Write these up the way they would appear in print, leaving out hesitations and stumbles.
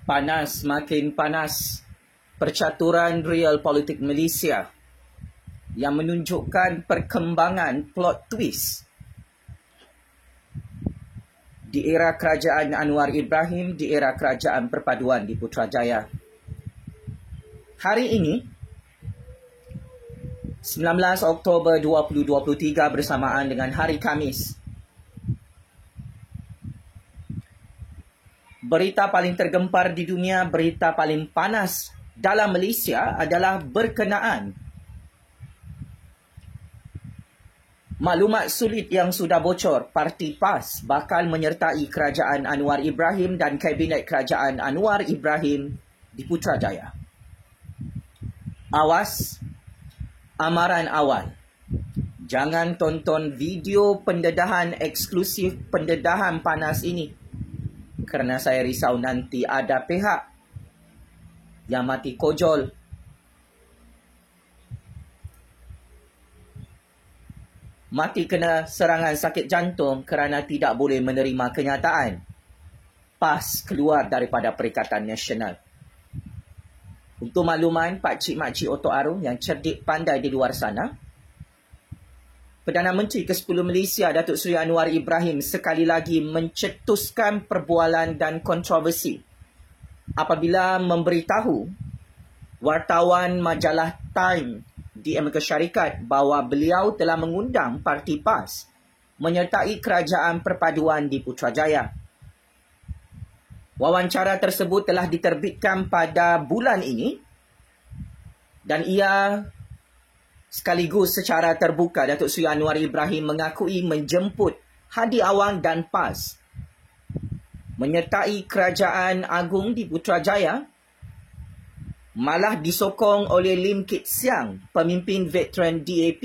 Panas makin panas percaturan real politik Malaysia yang menunjukkan perkembangan plot twist di era kerajaan Anwar Ibrahim, di era kerajaan perpaduan di Putrajaya. Hari ini, 19 Oktober 2023 bersamaan dengan Hari Khamis, berita paling tergempar di dunia, berita paling panas dalam Malaysia adalah berkenaan maklumat sulit yang sudah bocor. Parti PAS bakal menyertai kerajaan Anwar Ibrahim dan kabinet kerajaan Anwar Ibrahim di Putrajaya. Awas, amaran awal. Jangan tonton video pendedahan eksklusif, pendedahan panas ini. Kerana saya risau nanti ada pihak yang mati kojol. Mati kena serangan sakit jantung kerana tidak boleh menerima kenyataan PAS keluar daripada Perikatan Nasional. Untuk makluman pakcik-makcik otok arum yang cerdik pandai di luar sana, Perdana Menteri ke-10 Malaysia Datuk Seri Anwar Ibrahim sekali lagi mencetuskan perbualan dan kontroversi apabila memberitahu wartawan majalah Time di Amerika Syarikat bahawa beliau telah mengundang Parti PAS menyertai kerajaan perpaduan di Putrajaya. Wawancara tersebut telah diterbitkan pada bulan ini dan ia sekaligus secara terbuka Datuk Seri Anwar Ibrahim mengakui menjemput Hadi Awang dan PAS menyertai Kerajaan Agung di Putrajaya, malah disokong oleh Lim Kit Siang, pemimpin veteran DAP,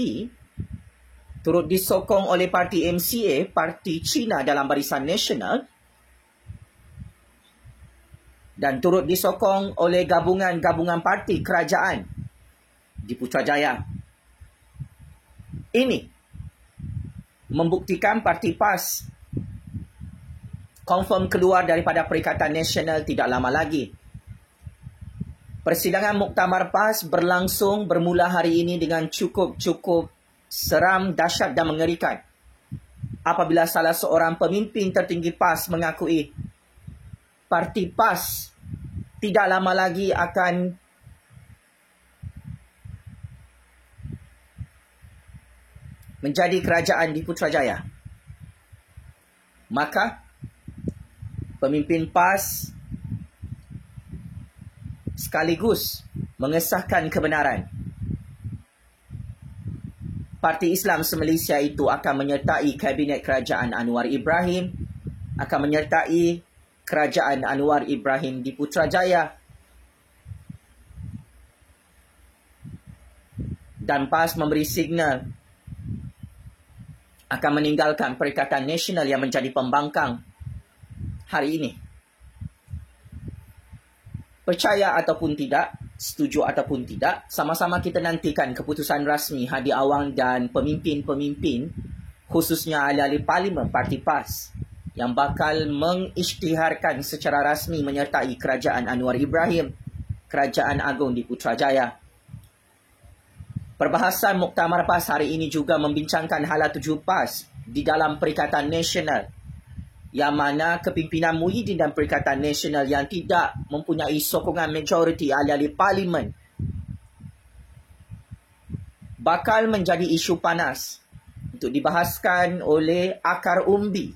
turut disokong oleh Parti MCA, Parti Cina dalam Barisan Nasional, dan turut disokong oleh gabungan-gabungan parti kerajaan di Putrajaya. Ini membuktikan Parti PAS confirm keluar daripada Perikatan Nasional tidak lama lagi. Persidangan Muktamar PAS berlangsung bermula hari ini dengan cukup seram, dahsyat dan mengerikan. Apabila salah seorang pemimpin tertinggi PAS mengakui Parti PAS tidak lama lagi akan menjadi kerajaan di Putrajaya, maka pemimpin PAS sekaligus mengesahkan kebenaran Parti Islam se-Malaysia itu akan menyertai kabinet kerajaan Anwar Ibrahim, akan menyertai kerajaan Anwar Ibrahim di Putrajaya, dan PAS memberi signal akan meninggalkan Perikatan Nasional yang menjadi pembangkang hari ini. Percaya ataupun tidak, setuju ataupun tidak, sama-sama kita nantikan keputusan rasmi Hadi Awang dan pemimpin-pemimpin, khususnya ahli-ahli Parlimen Parti PAS, yang bakal mengisytiharkan secara rasmi menyertai kerajaan Anwar Ibrahim, Kerajaan Agung di Putrajaya. Perbahasan Muktamar PAS hari ini juga membincangkan hala tuju PAS di dalam Perikatan Nasional, yang mana kepimpinan Muhyiddin dan Perikatan Nasional yang tidak mempunyai sokongan majoriti ahli-ahli Parlimen bakal menjadi isu panas untuk dibahaskan oleh akar umbi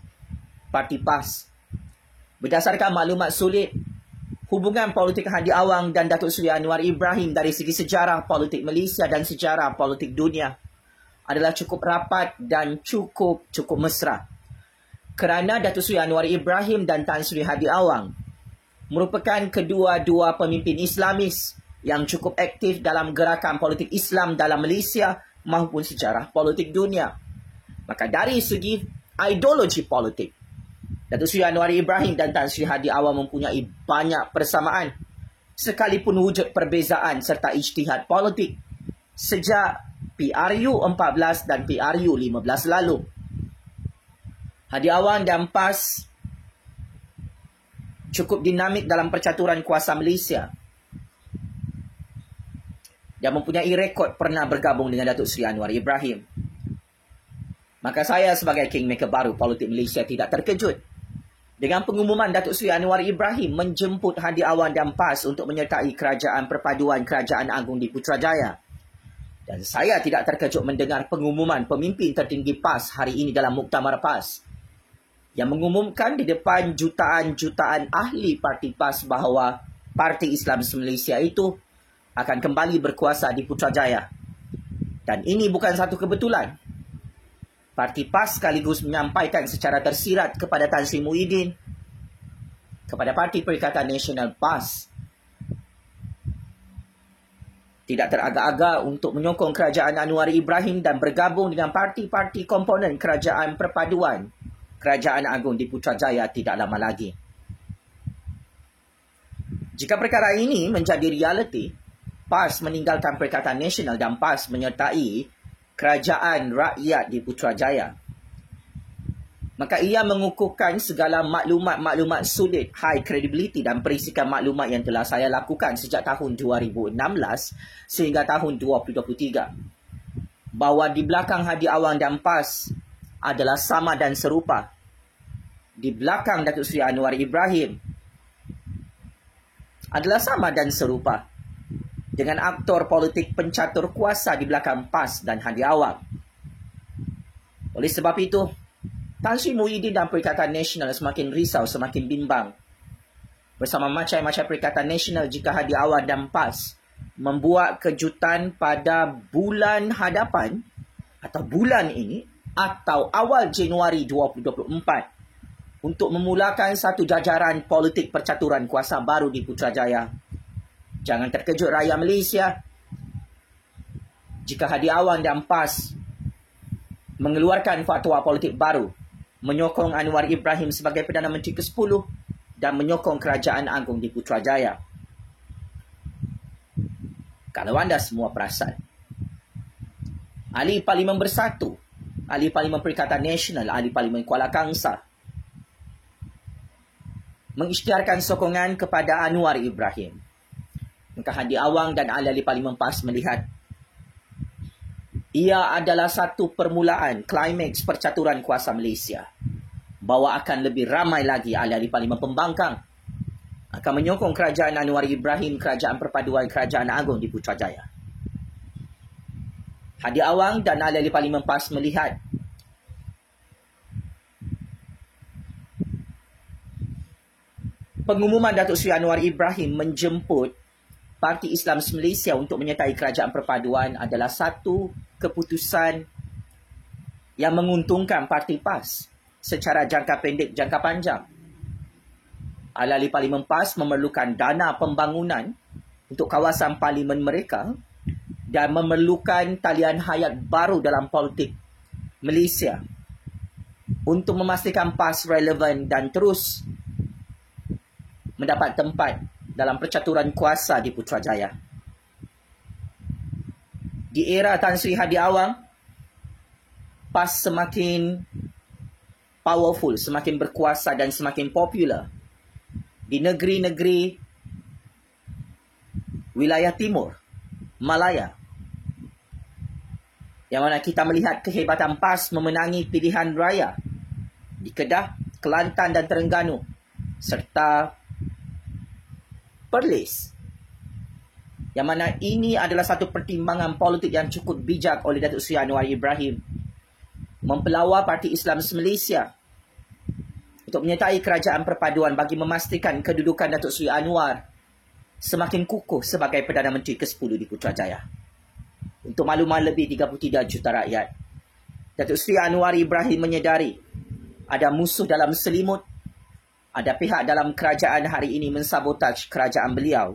Parti PAS. Berdasarkan maklumat sulit, hubungan politik Hadi Awang dan Datuk Seri Anwar Ibrahim dari segi sejarah politik Malaysia dan sejarah politik dunia adalah cukup rapat dan cukup mesra. Kerana Datuk Seri Anwar Ibrahim dan Tan Sri Hadi Awang merupakan kedua-dua pemimpin Islamis yang cukup aktif dalam gerakan politik Islam dalam Malaysia maupun sejarah politik dunia. Maka dari segi ideologi politik, Datuk Seri Anwar Ibrahim dan Tan Sri Hadi Awang mempunyai banyak persamaan, sekalipun wujud perbezaan serta ijtihad politik sejak PRU 14 dan PRU 15 lalu. Hadi Awang dan PAS cukup dinamik dalam percaturan kuasa Malaysia. Dia mempunyai rekod pernah bergabung dengan Datuk Seri Anwar Ibrahim. Maka saya sebagai kingmaker baru politik Malaysia tidak terkejut dengan pengumuman Datuk Seri Anwar Ibrahim menjemput Hadi Awang dan PAS untuk menyertai Kerajaan Perpaduan Kerajaan Agung di Putrajaya. Dan saya tidak terkejut mendengar pengumuman pemimpin tertinggi PAS hari ini dalam muktamar PAS yang mengumumkan di depan jutaan-jutaan ahli parti PAS bahawa Parti Islam Malaysia itu akan kembali berkuasa di Putrajaya. Dan ini bukan satu kebetulan. Parti PAS sekaligus menyampaikan secara tersirat kepada Tan Sri Muhyiddin, kepada Parti Perikatan Nasional PAS, tidak teragak-agak untuk menyokong Kerajaan Anwar Ibrahim dan bergabung dengan parti-parti komponen Kerajaan Perpaduan Kerajaan Agung di Putrajaya tidak lama lagi. Jika perkara ini menjadi realiti, PAS meninggalkan Perikatan Nasional dan PAS menyertai Kerajaan Rakyat di Putrajaya, maka ia mengukuhkan segala maklumat-maklumat sulit, high credibility dan perisikan maklumat yang telah saya lakukan sejak tahun 2016 sehingga tahun 2023 bahawa di belakang Hadi Awang dan PAS adalah sama dan serupa. Di belakang Datuk Seri Anwar Ibrahim adalah sama dan serupa dengan aktor politik pencatur kuasa di belakang PAS dan Hadi Awang. Oleh sebab itu, Tan Sri Muhyiddin dan Perikatan Nasional semakin risau, semakin bimbang bersama macam-macam Perikatan Nasional jika Hadi Awang dan PAS membuat kejutan pada bulan hadapan atau bulan ini atau awal Januari 2024 untuk memulakan satu jajaran politik percaturan kuasa baru di Putrajaya. Jangan terkejut rakyat Malaysia jika Hadi Awang dan PAS mengeluarkan fatwa politik baru menyokong Anwar Ibrahim sebagai Perdana Menteri ke-10 dan menyokong Kerajaan Agung di Putrajaya. Kalau anda semua perasan, Ahli Parlimen Bersatu, Ahli Parlimen Perikatan Nasional, Ahli Parlimen Kuala Kangsar mengisytiharkan sokongan kepada Anwar Ibrahim. Maka Hadi Awang dan ahli-ahli Parlimen PAS melihat ia adalah satu permulaan klimaks percaturan kuasa Malaysia, bahawa akan lebih ramai lagi ahli-ahli Parlimen Pembangkang akan menyokong Kerajaan Anwar Ibrahim, Kerajaan Perpaduan Kerajaan Agung di Putrajaya. Hadi Awang dan ahli-ahli Parlimen PAS melihat pengumuman Datuk Seri Anwar Ibrahim menjemput Parti Islam Malaysia untuk menyertai Kerajaan Perpaduan adalah satu keputusan yang menguntungkan Parti PAS secara jangka pendek, jangka panjang. Ahli Parlimen PAS memerlukan dana pembangunan untuk kawasan parlimen mereka dan memerlukan talian hayat baru dalam politik Malaysia untuk memastikan PAS relevan dan terus mendapat tempat dalam percaturan kuasa di Putrajaya. Di era Tan Sri Hadi Awang, PAS semakin powerful, semakin berkuasa dan semakin popular di negeri-negeri wilayah timur, Malaya. Yang mana kita melihat kehebatan PAS memenangi pilihan raya di Kedah, Kelantan dan Terengganu serta Perlis. Yang mana ini adalah satu pertimbangan politik yang cukup bijak oleh Datuk Seri Anwar Ibrahim mempelawar Parti Islam Malaysia untuk menyertai Kerajaan Perpaduan bagi memastikan kedudukan Datuk Seri Anwar semakin kukuh sebagai Perdana Menteri ke-10 di Putrajaya. Untuk makluman lebih 33 juta rakyat, Datuk Seri Anwar Ibrahim menyedari ada musuh dalam selimut. Ada pihak dalam kerajaan hari ini mensabotaj kerajaan beliau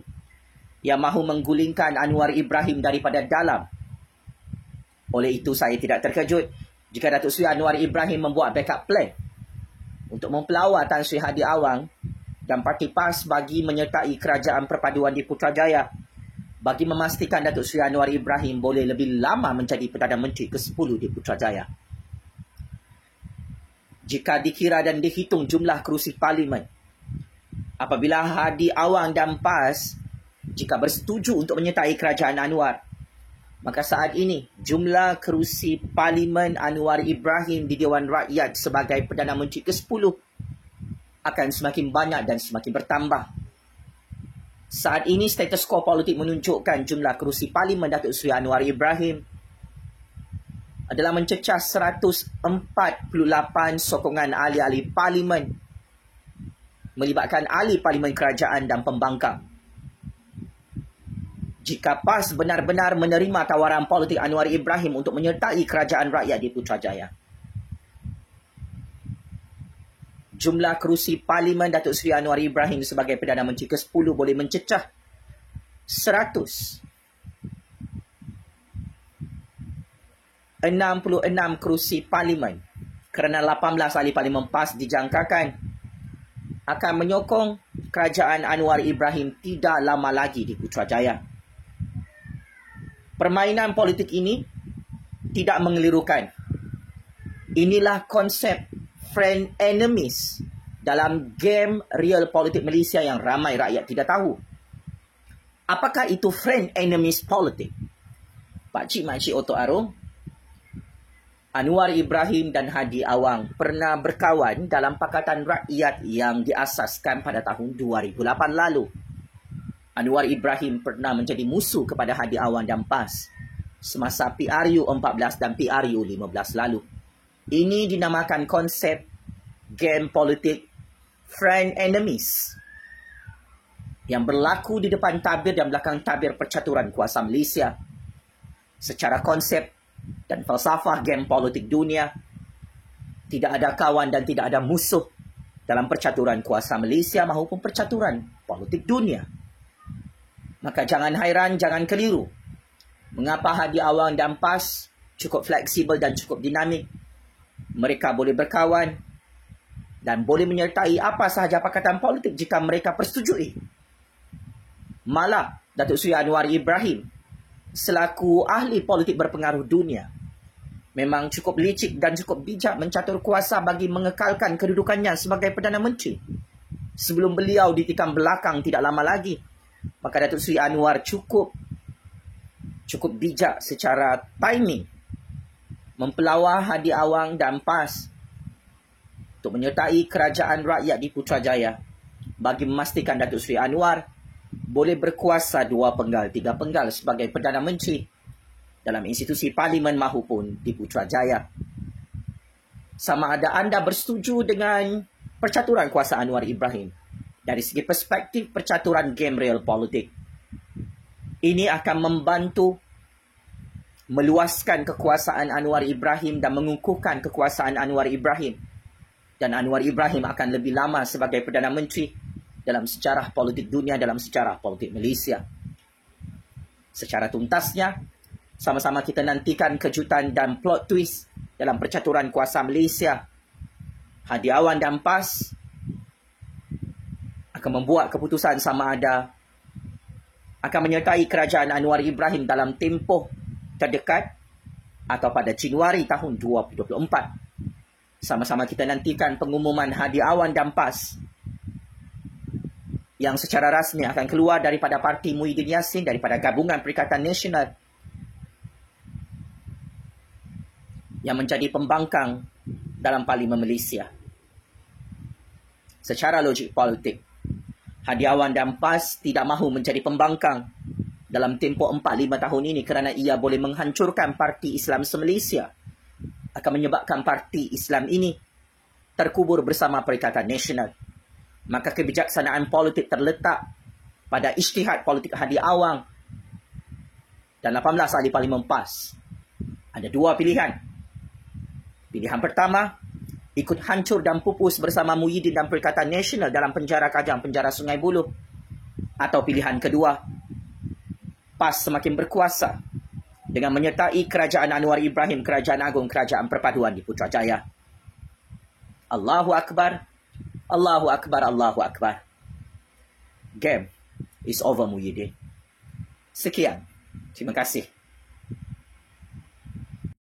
yang mahu menggulingkan Anwar Ibrahim daripada dalam. Oleh itu saya tidak terkejut jika Datuk Seri Anwar Ibrahim membuat backup plan untuk mempelawar Tan Sri Hadi Awang dan Parti PAS bagi menyertai Kerajaan Perpaduan di Putrajaya bagi memastikan Datuk Seri Anwar Ibrahim boleh lebih lama menjadi Perdana Menteri ke-10 di Putrajaya. Jika dikira dan dihitung jumlah kerusi parlimen, apabila Hadi Awang dan PAS jika bersetuju untuk menyertai kerajaan Anwar, maka saat ini jumlah kerusi Parlimen Anwar Ibrahim di Dewan Rakyat sebagai Perdana Menteri ke-10 akan semakin banyak dan semakin bertambah. Saat ini status quo politik menunjukkan jumlah kerusi Parlimen Datuk Seri Anwar Ibrahim adalah mencecah 148 sokongan ahli-ahli Parlimen melibatkan ahli Parlimen Kerajaan dan pembangkang. Jika PAS benar-benar menerima tawaran politik Anwar Ibrahim untuk menyertai kerajaan rakyat di Putrajaya, jumlah kerusi Parlimen Datuk Seri Anwar Ibrahim sebagai Perdana Menteri ke-10 boleh mencecah 166 kerusi Parlimen, kerana 18 ahli Parlimen PAS dijangkakan akan menyokong kerajaan Anwar Ibrahim tidak lama lagi di Putrajaya. Permainan politik ini tidak mengelirukan. Inilah konsep friend enemies dalam game real politik Malaysia yang ramai rakyat tidak tahu. Apakah itu friend enemies politik? Pakcik makcik Otok Arong, Anwar Ibrahim dan Hadi Awang pernah berkawan dalam Pakatan Rakyat yang diasaskan pada tahun 2008 lalu. Anwar Ibrahim pernah menjadi musuh kepada Hadi Awang dan PAS semasa PRU 14 dan PRU 15 lalu. Ini dinamakan konsep game politik friend enemies yang berlaku di depan tabir dan belakang tabir percaturan kuasa Malaysia. Secara konsep dan falsafah game politik dunia, tidak ada kawan dan tidak ada musuh dalam percaturan kuasa Malaysia maupun percaturan politik dunia. Maka jangan hairan, jangan keliru. Mengapa Hadi Awang dan PAS cukup fleksibel dan cukup dinamik? Mereka boleh berkawan dan boleh menyertai apa sahaja pakatan politik jika mereka persetujui. Malah Datuk Seri Anwar Ibrahim selaku ahli politik berpengaruh dunia memang cukup licik dan cukup bijak mencatur kuasa bagi mengekalkan kedudukannya sebagai Perdana Menteri. Sebelum beliau ditikam belakang tidak lama lagi, maka Datuk Seri Anwar cukup bijak secara timing mempelawar Hadi Awang dan PAS untuk menyertai kerajaan rakyat di Putrajaya bagi memastikan Datuk Seri Anwar boleh berkuasa 2 penggal, 3 penggal sebagai Perdana Menteri dalam institusi Parlimen maupun di Putrajaya. Sama ada anda bersetuju dengan percaturan kuasa Anwar Ibrahim dari segi perspektif percaturan game real politik. Ini akan membantu meluaskan kekuasaan Anwar Ibrahim dan mengukuhkan kekuasaan Anwar Ibrahim. Dan Anwar Ibrahim akan lebih lama sebagai Perdana Menteri dalam sejarah politik dunia, dalam sejarah politik Malaysia. Secara tuntasnya, sama-sama kita nantikan kejutan dan plot twist dalam percaturan kuasa Malaysia. Hadi Awang dan PAS akan membuat keputusan sama ada akan menyertai kerajaan Anwar Ibrahim dalam tempoh terdekat atau pada Januari tahun 2024. Sama-sama kita nantikan pengumuman Hadi Awang dan PAS yang secara rasmi akan keluar daripada Parti Muhyiddin Yassin, daripada Gabungan Perikatan Nasional yang menjadi pembangkang dalam Parlimen Malaysia. Secara logik politik, Hadi Awang dan PAS tidak mahu menjadi pembangkang dalam tempoh 4-5 tahun ini kerana ia boleh menghancurkan Parti Islam se-Malaysia, akan menyebabkan Parti Islam ini terkubur bersama Perikatan Nasional. Maka kebijaksanaan politik terletak pada ijtihad politik Hadi Awang dan 18 ahli Parlimen PAS. Ada 2 pilihan. Pilihan pertama, ikut hancur dan pupus bersama Muhyiddin dan Perikatan Nasional dalam penjara Kajang, penjara Sungai Buloh. Atau pilihan kedua, PAS semakin berkuasa dengan menyertai kerajaan Anwar Ibrahim, Kerajaan Agung, Kerajaan Perpaduan di Putrajaya. Allahu Akbar. Allahu Akbar, Allahu Akbar. Game is over, Muhyiddin. Sekian. Terima kasih.